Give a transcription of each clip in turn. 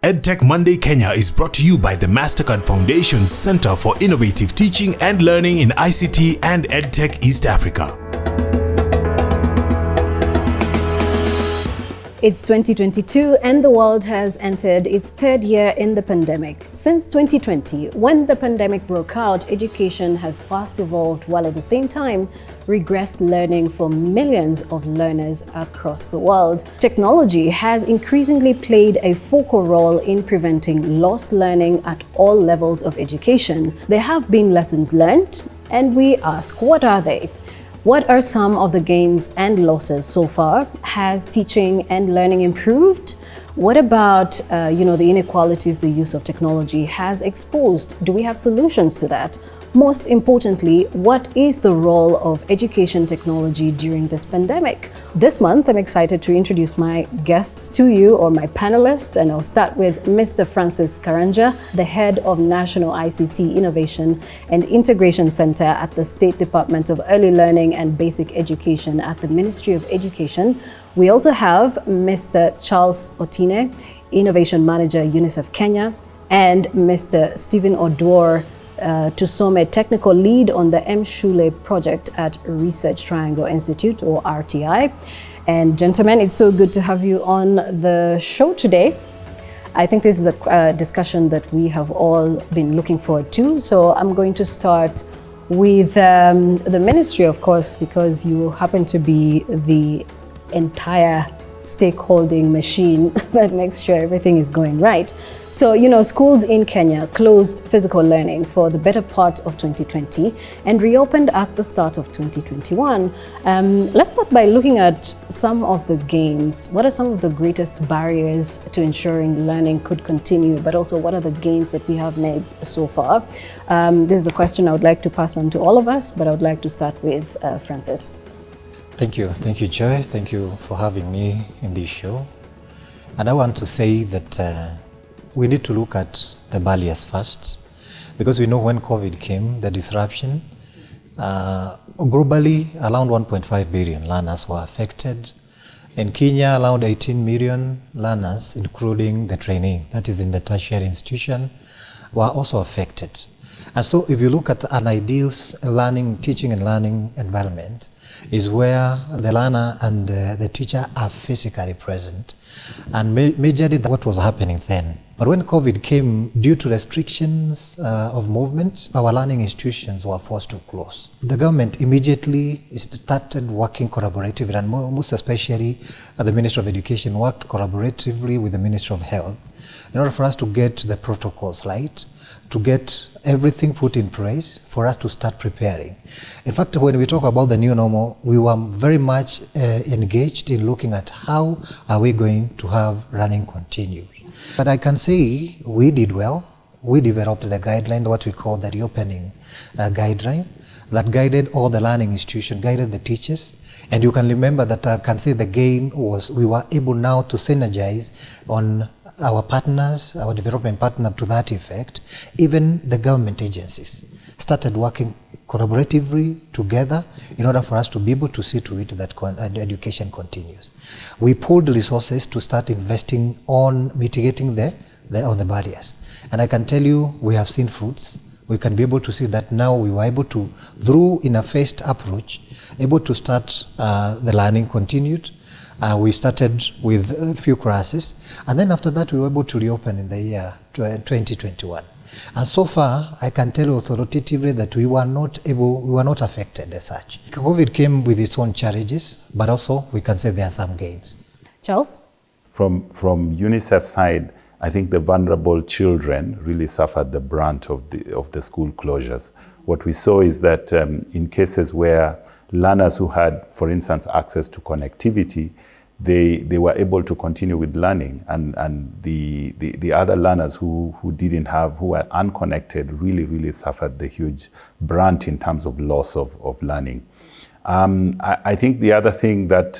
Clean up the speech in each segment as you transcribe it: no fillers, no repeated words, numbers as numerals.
EdTech Monday Kenya is brought to you by the Mastercard Foundation's Center for Innovative Teaching and Learning in ICT and EdTech East Africa. It's 2022 and the world has entered its third year in the pandemic. Since 2020, when the pandemic broke out, education has fast evolved while at the same time regressed learning for millions of learners across the world. Technology has increasingly played a focal role in preventing lost learning at all levels of education. There have been lessons learned, and we ask, what are they? What are some of the gains and losses so far? Has teaching and learning improved? What about the inequalities the use of technology has exposed? Do we have solutions to that? Most importantly, what is the role of education technology during this pandemic? This month, I'm excited to introduce my guests to you, or my panelists, and I'll start with Mr. Francis Karanja, the head of National ICT Innovation and Integration Center at the State Department of Early Learning and Basic Education at the Ministry of Education. We also have Mr. Charles Otine, Innovation Manager, Unicef Kenya, and Mr. Stephen Odwor, Tusome Technical Lead on the M. Shule project at Research Triangle Institute, or RTI. And gentlemen, it's so good to have you on the show today. I think this is a discussion that we have all been looking forward to. So I'm going to start with the ministry, of course, because you happen to be the entire stakeholding machine that makes sure everything is going right. So, schools in Kenya closed physical learning for the better part of 2020 and reopened at the start of 2021. Let's start by looking at some of the gains. What are some of the greatest barriers to ensuring learning could continue, but also what are the gains that we have made so far? This is a question I would like to pass on to all of us, but I would like to start with Francis. Thank you, Joy. Thank you for having me in this show. And I want to say that we need to look at the barriers first, because we know when COVID came, the disruption, globally around 1.5 billion learners were affected. In Kenya, around 18 million learners, including the training, that is in the tertiary institution, were also affected. And so if you look at an ideal teaching and learning environment, is where the learner and the teacher are physically present. And majorly what was happening then. But when COVID came, due to restrictions of movement, our learning institutions were forced to close. The government immediately started working collaboratively, and most especially the Ministry of Education worked collaboratively with the Ministry of Health in order for us to get the protocols right, to get everything put in place for us to start preparing. In fact, when we talk about the new normal, we were very much engaged in looking at how are we going to have learning continued. But I can say we did well. We developed the guideline, what we call the reopening guideline, that guided all the learning institutions, guided the teachers. And you can remember that I can say the gain was we were able now to synergize on our partners, our development partner to that effect. Even the government agencies started working collaboratively together in order for us to be able to see to it that education continues. We pulled resources to start investing on mitigating the barriers. And I can tell you, we have seen fruits. We can be able to see that now we were able to, through in a phased approach, able to start the learning continued. We started with a few classes, and then after that we were able to reopen in the year 2021. And so far, I can tell you authoritatively that we were not affected as such. COVID came with its own challenges, but also we can say there are some gains. Charles? From UNICEF side, I think the vulnerable children really suffered the brunt of the school closures. What we saw is that in cases where learners who had, for instance, access to connectivity, they were able to continue with learning, and the other learners who didn't have, who were unconnected, really suffered the huge brunt in terms of loss of learning. I think the other thing that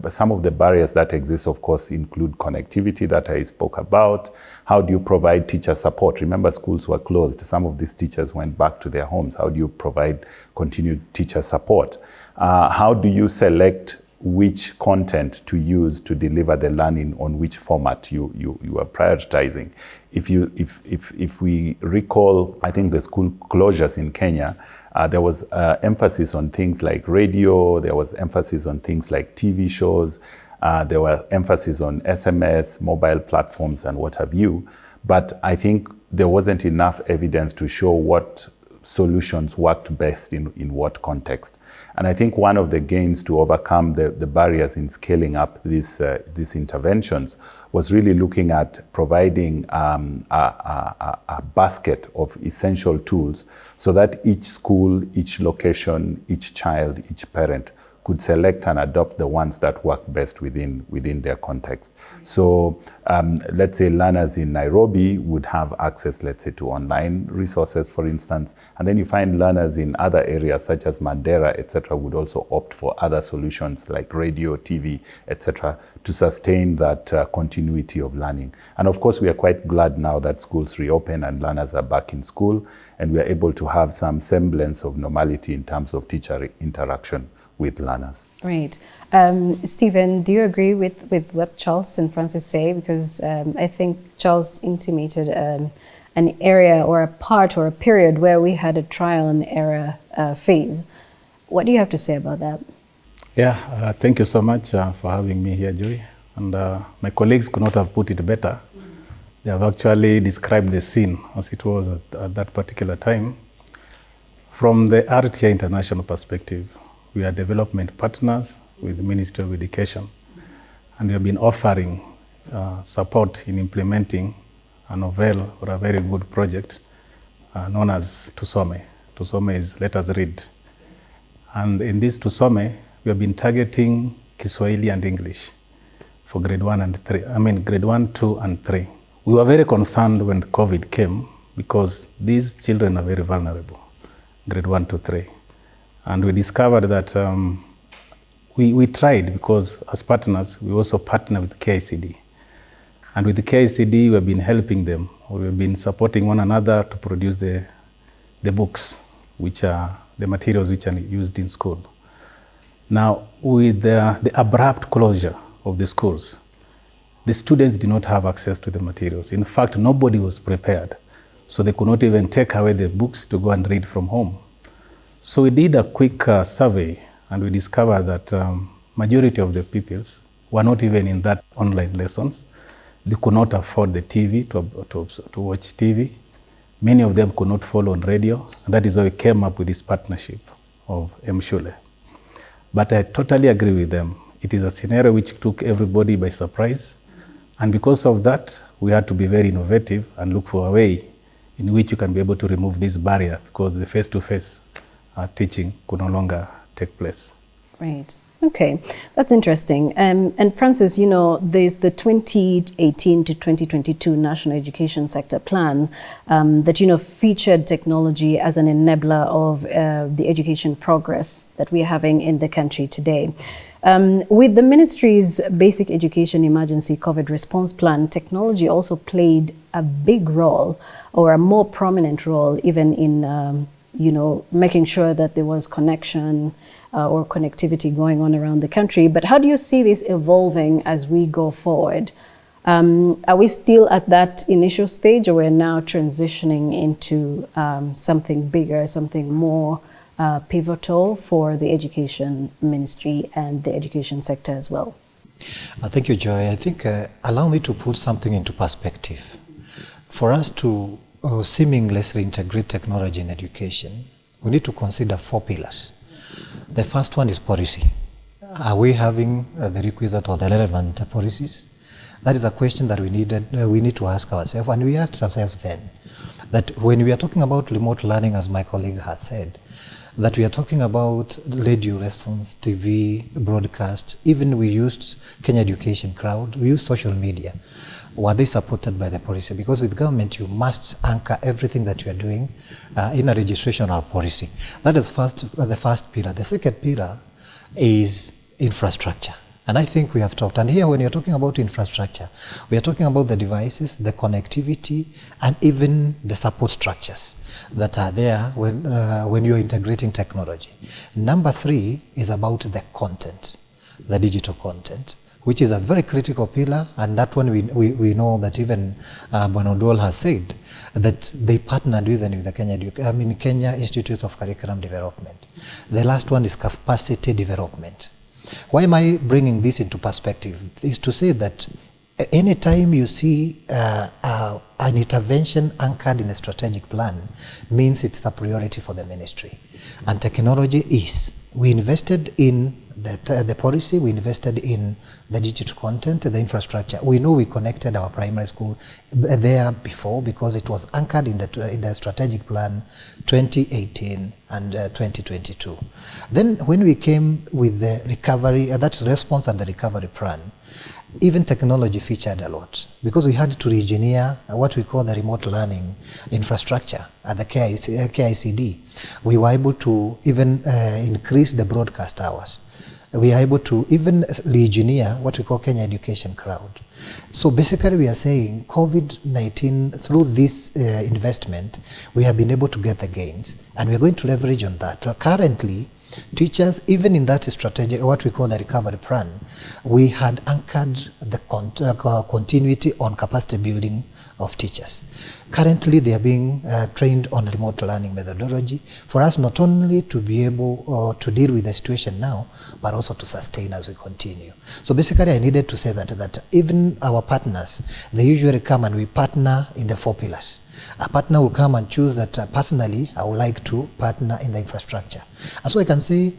some of the barriers that exist, of course, include connectivity that I spoke about. How do you provide teacher support? Remember, schools were closed. Some of these teachers went back to their homes. How do you provide continued teacher support? How do you select which content to use to deliver the learning on which format you are prioritizing. If we recall, I think the school closures in Kenya, there was emphasis on things like radio, there was emphasis on things like TV shows, there was emphasis on SMS, mobile platforms, and what have you. But I think there wasn't enough evidence to show what solutions worked best in what context. And I think one of the gains to overcome the barriers in scaling up these interventions was really looking at providing a basket of essential tools so that each school, each location, each child, each parent could select and adopt the ones that work best within their context. So let's say learners in Nairobi would have access, let's say, to online resources, for instance, and then you find learners in other areas such as Mandera, etc., would also opt for other solutions like radio, TV, etc., to sustain that continuity of learning. And of course, we are quite glad now that schools reopen and learners are back in school, and we are able to have some semblance of normality in terms of teacher interaction with learners. Right. Stephen, do you agree with what Charles and Francis say? Because I think Charles intimated an area or a part or a period where we had a trial and error phase. What do you have to say about that? Yeah, thank you so much for having me here, Joy. And my colleagues could not have put it better. They have actually described the scene as it was at that particular time. From the RTI International perspective, we are development partners with the Ministry of Education, and we have been offering support in implementing a novel or a very good project known as Tusome. Tusome is Let Us Read. And in this Tusome, we have been targeting Kiswahili and English for grade 1 and 3. I mean, grade 1, 2, and 3. We were very concerned when COVID came because these children are very vulnerable, grade 1 to 3. And we discovered that we tried, because as partners, we also partner with KICD. And with the KICD, we have been helping them. We have been supporting one another to produce the books, which are the materials which are used in school. Now, with the abrupt closure of the schools, the students did not have access to the materials. In fact, nobody was prepared. So they could not even take away the books to go and read from home. So we did a quick survey, and we discovered that majority of the pupils were not even in that online lessons. They could not afford the TV to watch TV. Many of them could not follow on radio, and that is why we came up with this partnership of Mshule. But I totally agree with them. It is a scenario which took everybody by surprise, and because of that, we had to be very innovative and look for a way in which you can be able to remove this barrier, because the face-to-face teaching could no longer take place. Right. Okay, that's interesting. And Francis, you know, there's the 2018 to 2022 National Education Sector Plan that, you know, featured technology as an enabler of the education progress that we're having in the country today. With the ministry's Basic Education Emergency COVID Response Plan, technology also played a big role, or a more prominent role, even in you know, making sure that there was connection or connectivity going on around the country. But how do you see this evolving as we go forward? Are we still at that initial stage, or we're now transitioning into something bigger, something more pivotal for the education ministry and the education sector as well? Thank you, Joy. I think allow me to put something into perspective. For us to seamlessly integrate technology in education, we need to consider 4 pillars. The first one is policy. Are we having the requisite or the relevant policies? That is a question that we need to ask ourselves. And we asked ourselves then that when we are talking about remote learning, as my colleague has said, that we are talking about radio lessons, TV, broadcast, even we used Kenya Education Crowd, we used social media. Were they supported by the policy? Because with government, you must anchor everything that you are doing in a registrational policy. That is the first pillar. The second pillar is infrastructure. And I think we have talked, and here when you're talking about infrastructure, we are talking about the devices, the connectivity, and even the support structures that are there when you're integrating technology. Number 3 is about the content. the digital content, which is a very critical pillar, and that one we know that even Bonodol has said that they partnered with the Kenya Institute of Curriculum Development. The last one is capacity development. Why am I bringing this into perspective? Is to say that anytime you see an intervention anchored in a strategic plan, means it's a priority for the ministry. And technology is. We invested in the policy, we invested in the digital content, the infrastructure. We know we connected our primary school there before because it was anchored in the strategic plan 2018 and 2022. Then when we came with the recovery, that's response and the recovery plan, even technology featured a lot because we had to re-engineer what we call the remote learning infrastructure at the KICD. We were able to even increase the broadcast hours. We are able to even re-engineer what we call Kenya Education Cloud. So basically we are saying COVID-19, through this investment, we have been able to get the gains, and we're going to leverage on that. Currently, teachers, even in that strategy, what we call the recovery plan, we had anchored the continuity on capacity building of teachers. Currently, they are being trained on remote learning methodology for us not only to be able to deal with the situation now, but also to sustain as we continue. So basically, I needed to say that even our partners, they usually come and we partner in the 4 pillars. A partner will come and choose that personally, I would like to partner in the infrastructure. And so I can say,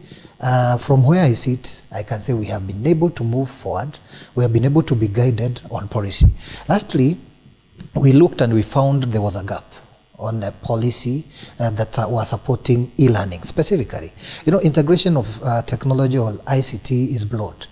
from where I sit, I can say we have been able to move forward. We have been able to be guided on policy. Lastly, we looked and we found there was a gap on a policy that was supporting e-learning specifically. You know, integration of technology or ICT is broad.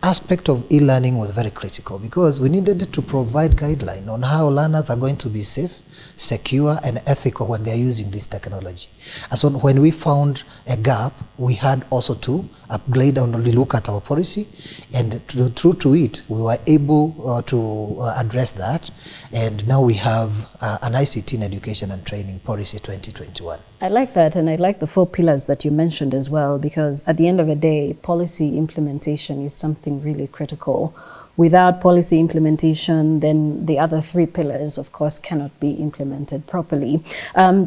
Aspect of e-learning was very critical because we needed to provide guideline on how learners are going to be safe, secure, and ethical when they are using this technology. And so when we found a gap, we had also to upgrade and look at our policy, and through to it, we were able to address that, and now we have an ICT in education and training policy 2021. I like that, and I like the 4 pillars that you mentioned as well, because at the end of the day, policy implementation is something really critical. Without policy implementation, then the other 3 pillars, of course, cannot be implemented properly.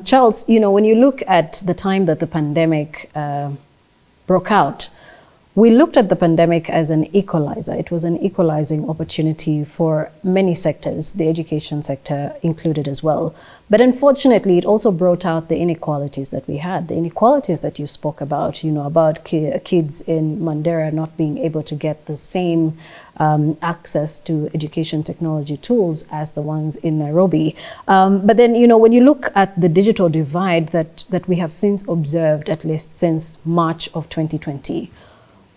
Charles, you know, when you look at the time that the pandemic broke out, we looked at the pandemic as an equalizer. It was an equalizing opportunity for many sectors, the education sector included as well. But unfortunately, it also brought out the inequalities that we had, the inequalities that you spoke about, you know, about kids in Mandera not being able to get the same access to education technology tools as the ones in Nairobi. But then, you know, when you look at the digital divide that we have since observed, at least since March of 2020,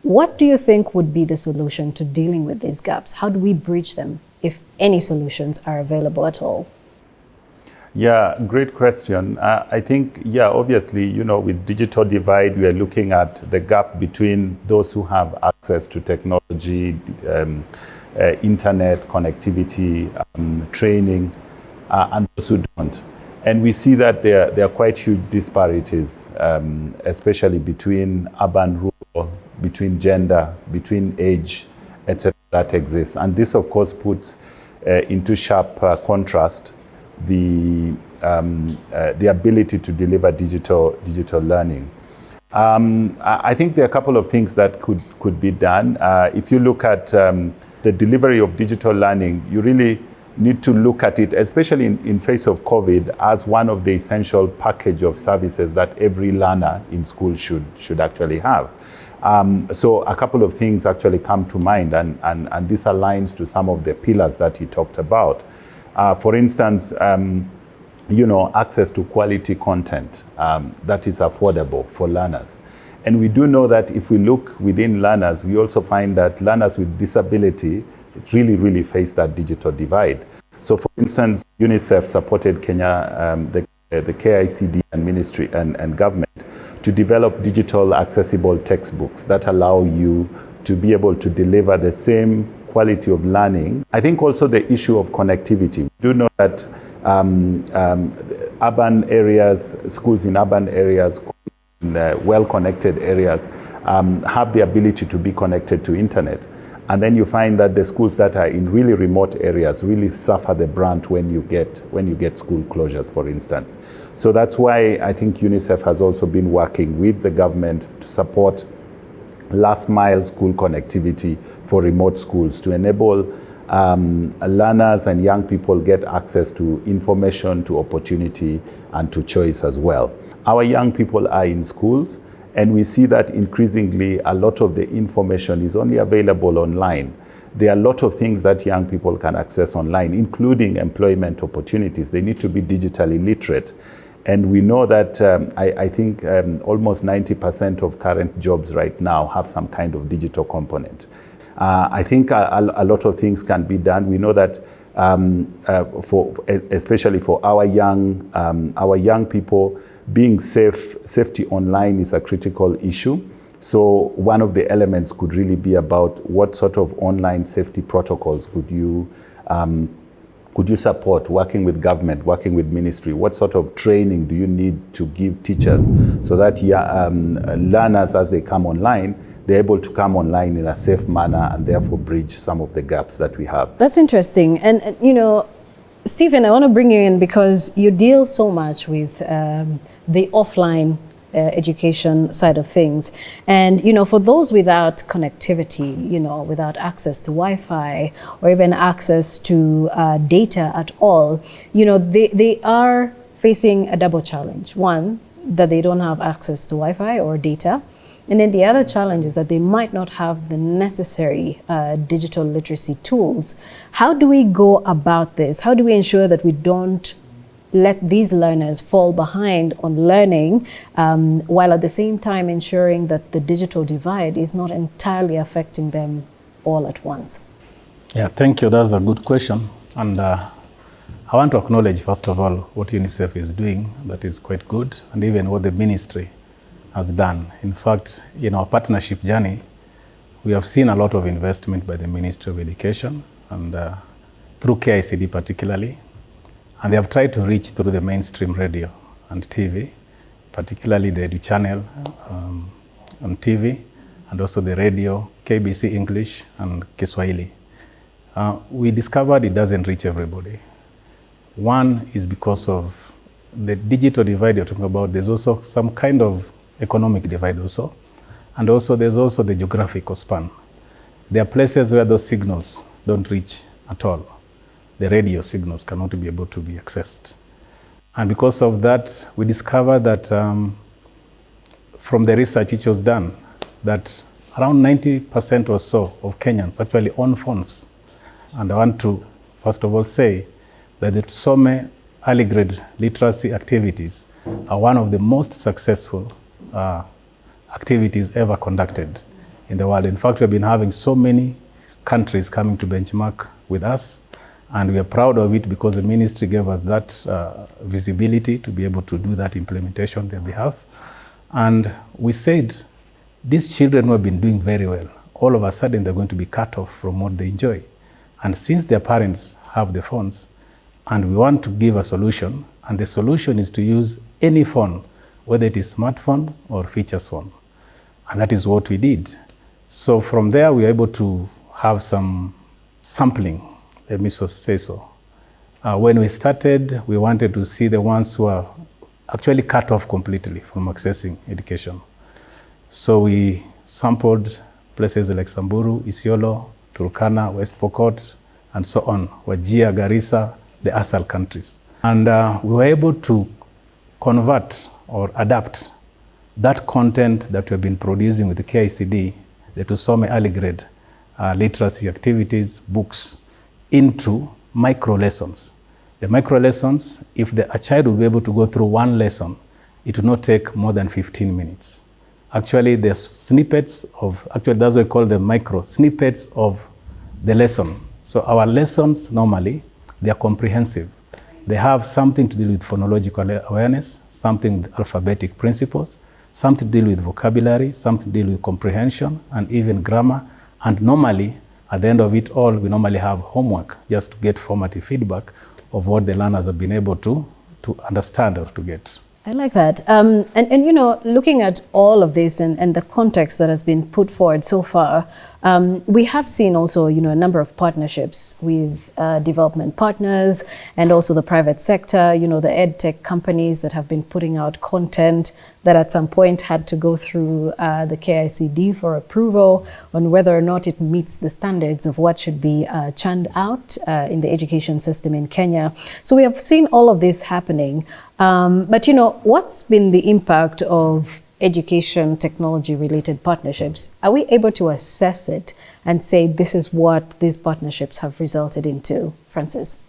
what do you think would be the solution to dealing with these gaps? How do we bridge them, if any solutions are available at all? Yeah, great question. I think, yeah, obviously, you know, with digital divide, we are looking at the gap between those who have access to technology, internet, connectivity, training, and those who don't. And we see that there are quite huge disparities, especially between urban, rural, between gender, between age, etc. that exists. And this, of course, puts into sharp contrast the ability to deliver digital learning. I think there are a couple of things that could be done. If you look at the delivery of digital learning, you really need to look at it, especially in face of COVID, as one of the essential package of services that every learner in school should actually have. So a couple of things actually come to mind, and this aligns to some of the pillars that he talked about. For instance, you know, access to quality content that is affordable for learners. And we do know that if we look within learners, we also find that learners with disability really face that digital divide. So for instance, Unicef supported Kenya, the KICD and ministry and government to develop digital accessible textbooks that allow you to be able to deliver the same quality of learning. I think also the issue of connectivity. We do know that urban areas, schools in urban areas, in well-connected areas have the ability to be connected to internet. And then you find that the schools that are in really remote areas really suffer the brunt when you get school closures, for instance. So that's why I think UNICEF has also been working with the government to support last mile school connectivity for remote schools to enable learners and young people get access to information, to opportunity, and to choice as well. Our young people are in schools, and we see that increasingly a lot of the information is only available online. There are a lot of things that young people can access online, including employment opportunities. They need to be digitally literate. And we know that I think almost 90% of current jobs right now have some kind of digital component. I think a lot of things can be done. We know that especially for our young people, being safety online is a critical issue. So one of the elements could really be about what sort of online safety protocols could you support, working with government, working with ministry? What sort of training do you need to give teachers so that learners, as they come online, they're able to come online in a safe manner and therefore bridge some of the gaps that we have? That's interesting. And you know, Stephen, I want to bring you in because you deal so much with the offline education side of things. And, you know, for those without connectivity, you know, without access to Wi-Fi or even access to data at all, you know, they are facing a double challenge. One, that they don't have access to Wi-Fi or data. And then the other challenge is that they might not have the necessary digital literacy tools. How do we go about this? How do we ensure that we don't let these learners fall behind on learning, while at the same time ensuring that the digital divide is not entirely affecting them all at once? Yeah, thank you. That's a good question. And I want to acknowledge, first of all, what UNICEF is doing. That is quite good. And even what the ministry has done. In fact, in our partnership journey, we have seen a lot of investment by the Ministry of Education and through KICD particularly. And they have tried to reach through the mainstream radio and TV, particularly the Edu channel on TV, and also the radio, KBC English and Kiswahili. We discovered it doesn't reach everybody. One is because of the digital divide you're talking about. There's also some kind of economic divide also. And also there's also the geographical span. There are places where those signals don't reach at all. The radio signals cannot be able to be accessed. And because of that, we discovered that from the research which was done, that around 90% or so of Kenyans actually own phones. And I want to, first of all, say that the Tusome early grade literacy activities are one of the most successful activities ever conducted in the world. In fact, we've been having so many countries coming to benchmark with us, and we are proud of it because the ministry gave us that visibility to be able to do that implementation on their behalf. And we said, these children who have been doing very well, all of a sudden they're going to be cut off from what they enjoy. And since their parents have the phones, and we want to give a solution, and the solution is to use any phone, whether it is smartphone or features phone. And that is what we did. So from there, we were able to have some sampling, let me say so. When we started, we wanted to see the ones who are actually cut off completely from accessing education. So we sampled places like Samburu, Isiolo, Turkana, West Pokot, and so on, Wajir, Garissa, the ASAL countries. And we were able to convert or adapt that content that we've been producing with the KICD, the Tusome early grade literacy activities, books, into micro lessons. The micro lessons, if a child will be able to go through one lesson, it will not take more than 15 minutes. Actually, the snippets of, actually that's what we call the micro snippets of the lesson. So our lessons normally, they are comprehensive. They have something to do with phonological awareness, something with alphabetic principles, something to do with vocabulary, something to do with comprehension, and even grammar. And normally, at the end of it all, we normally have homework just to get formative feedback of what the learners have been able to understand or to get. I like that. And you know, looking at all of this and the context that has been put forward so far, we have seen also, you know, a number of partnerships with development partners and also the private sector, you know, the EdTech companies that have been putting out content that at some point had to go through the KICD for approval on whether or not it meets the standards of what should be churned out in the education system in Kenya. So we have seen all of this happening. But, you know, what's been the impact of education technology related partnerships? Are we able to assess it and say this is what these partnerships have resulted into? Francis?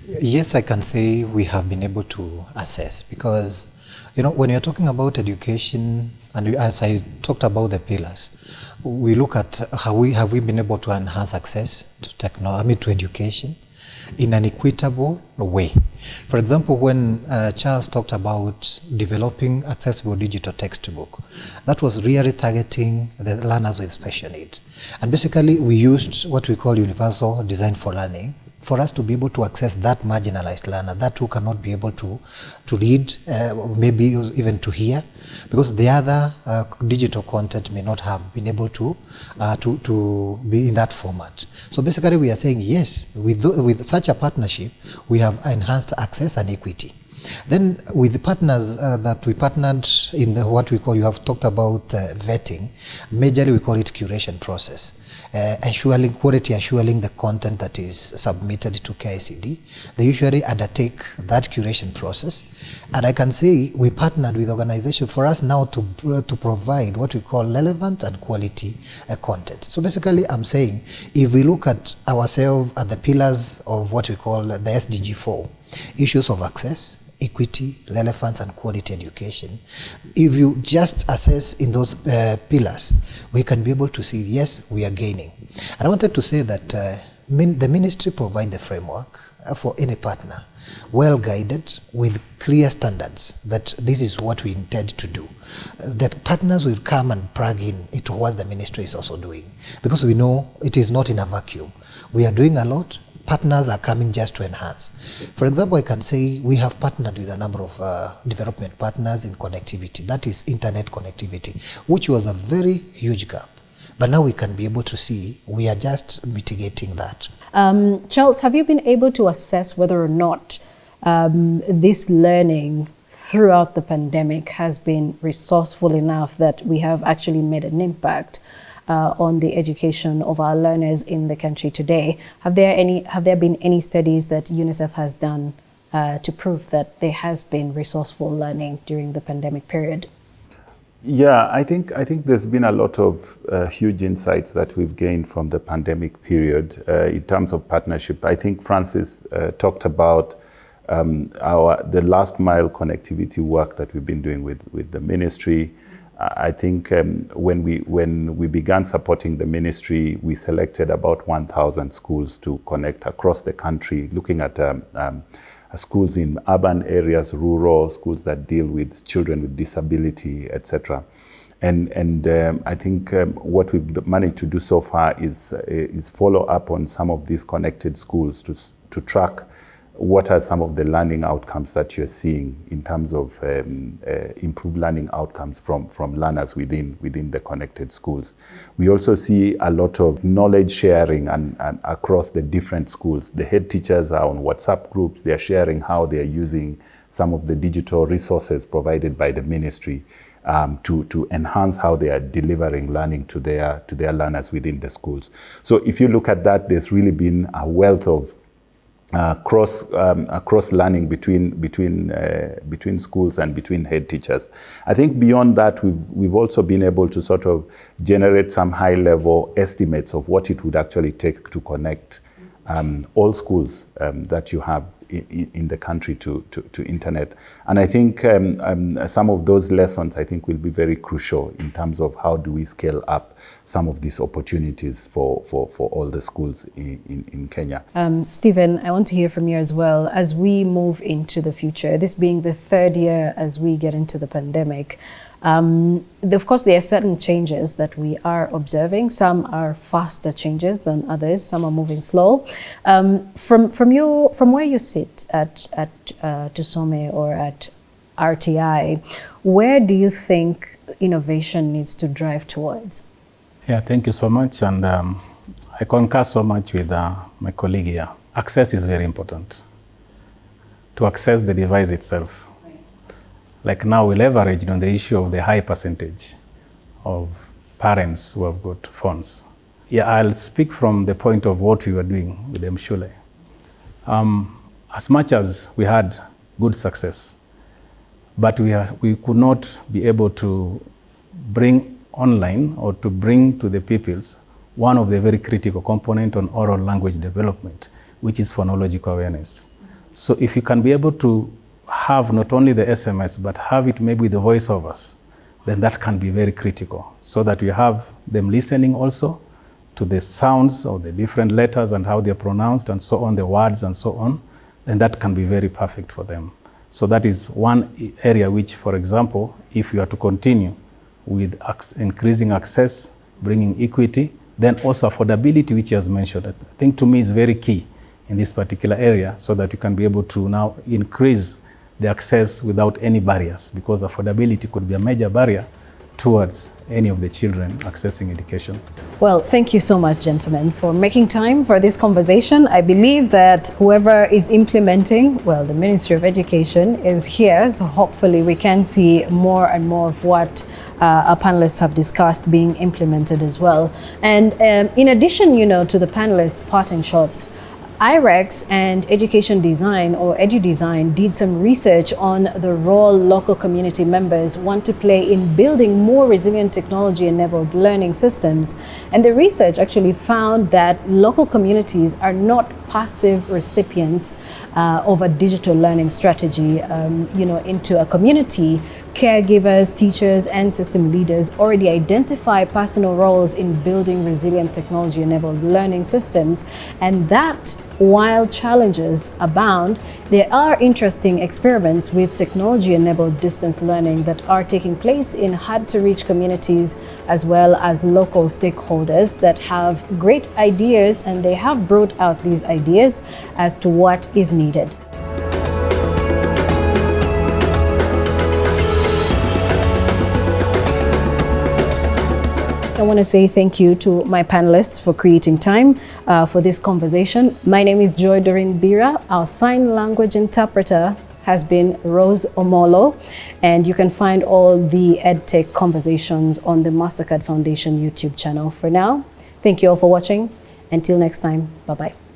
Yes, I can say we have been able to assess because, you know, when you're talking about education, and as I talked about the pillars, we look at how have we been able to enhance access to technology, to education in an equitable way. For example, when Charles talked about developing accessible digital textbook, that was really targeting the learners with special need. And basically, we used what we call universal design for learning for us to be able to access that marginalized learner, that who cannot be able to read, maybe even to hear, because the other digital content may not have been able to be in that format. So basically we are saying yes, with such a partnership, we have enhanced access and equity. Then with the partners that we partnered in what we call, you have talked about vetting, majorly we call it curation process. Quality assuring the content that is submitted to KICD. They usually undertake that curation process. And I can say we partnered with organizations for us now to provide what we call relevant and quality content. So basically I'm saying if we look at ourselves at the pillars of what we call the SDG 4, issues of access, equity, relevance, and quality education. If you just assess in those pillars, we can be able to see, yes, we are gaining. And I wanted to say that the ministry provide the framework for any partner, well guided with clear standards that this is what we intend to do. The partners will come and plug in into what the ministry is also doing, because we know it is not in a vacuum. We are doing a lot. Partners are coming just to enhance. For example, I can say we have partnered with a number of development partners in connectivity, that is internet connectivity, which was a very huge gap. But now we can be able to see we are just mitigating that. Charles, have you been able to assess whether or not this learning throughout the pandemic has been resourceful enough that we have actually made an impact on the education of our learners in the country today? Have there been any studies that Unicef has done to prove that there has been resourceful learning during the pandemic period? Yeah, I think there's been a lot of huge insights that we've gained from the pandemic period in terms of partnership. I think Francis talked about the last mile connectivity work that we've been doing with the ministry. I think when we began supporting the ministry, we selected about 1,000 schools to connect across the country, looking at schools in urban areas, rural schools that deal with children with disability, etc. And I think what we've managed to do so far is follow up on some of these connected schools to track what are some of the learning outcomes that you're seeing in terms of improved learning outcomes from learners within the connected schools. We also see a lot of knowledge sharing and across the different schools. The head teachers are on WhatsApp groups. They're sharing how they're using some of the digital resources provided by the ministry to enhance how they are delivering learning to their learners within the schools. So if you look at that, there's really been a wealth of cross learning between schools and between head teachers. I think beyond that, we've also been able to sort of generate some high level estimates of what it would actually take to connect all schools that you have in the country to internet. And I think some of those lessons I think will be very crucial in terms of how do we scale up some of these opportunities for all the schools in Kenya. Stephen, I want to hear from you as well. As we move into the future, this being the third year as we get into the pandemic, of course, there are certain changes that we are observing. Some are faster changes than others. Some are moving slow. From where you sit at Tusome or at RTI. Where do you think innovation needs to drive towards? Yeah, thank you so much. And I concur so much with my colleague here. Access is very important. To access the device itself. Like now we leveraged on the issue of the high percentage of parents who have got phones. Yeah, I'll speak from the point of what we were doing with Mshule. As much as we had good success, but we could not be able to bring online or to bring to the pupils one of the very critical component on oral language development, which is phonological awareness. So if you can be able to have not only the SMS, but have it maybe with the voiceovers, then that can be very critical, so that you have them listening also to the sounds of the different letters and how they're pronounced and so on, the words and so on, then that can be very perfect for them. So that is one area which, for example, if you are to continue with increasing access, bringing equity, then also affordability, which he has mentioned, I think to me is very key in this particular area, so that you can be able to now increase the access without any barriers, because affordability could be a major barrier towards any of the children accessing education. Well, thank you so much, gentlemen, for making time for this conversation. I believe that whoever is implementing, well, the Ministry of Education is here, so hopefully we can see more and more of what our panelists have discussed being implemented as well. And in addition, to the panelists' parting shots, IREX and Education Design, or EduDesign, did some research on the role local community members want to play in building more resilient technology-enabled learning systems. And the research actually found that local communities are not passive recipients of a digital learning strategy, into a community. Caregivers, teachers, and system leaders already identify personal roles in building resilient technology-enabled learning systems, and that, while challenges abound, there are interesting experiments with technology-enabled distance learning that are taking place in hard-to-reach communities, as well as local stakeholders that have great ideas, and they have brought out these ideas as to what is needed. I want to say thank you to my panelists for creating time for this conversation. My name is Joy Doreen Bira. Our sign language interpreter has been Rose Omolo, and you can find all the EdTech conversations on the MasterCard Foundation YouTube channel. For now, thank you all for watching. Until next time, bye-bye.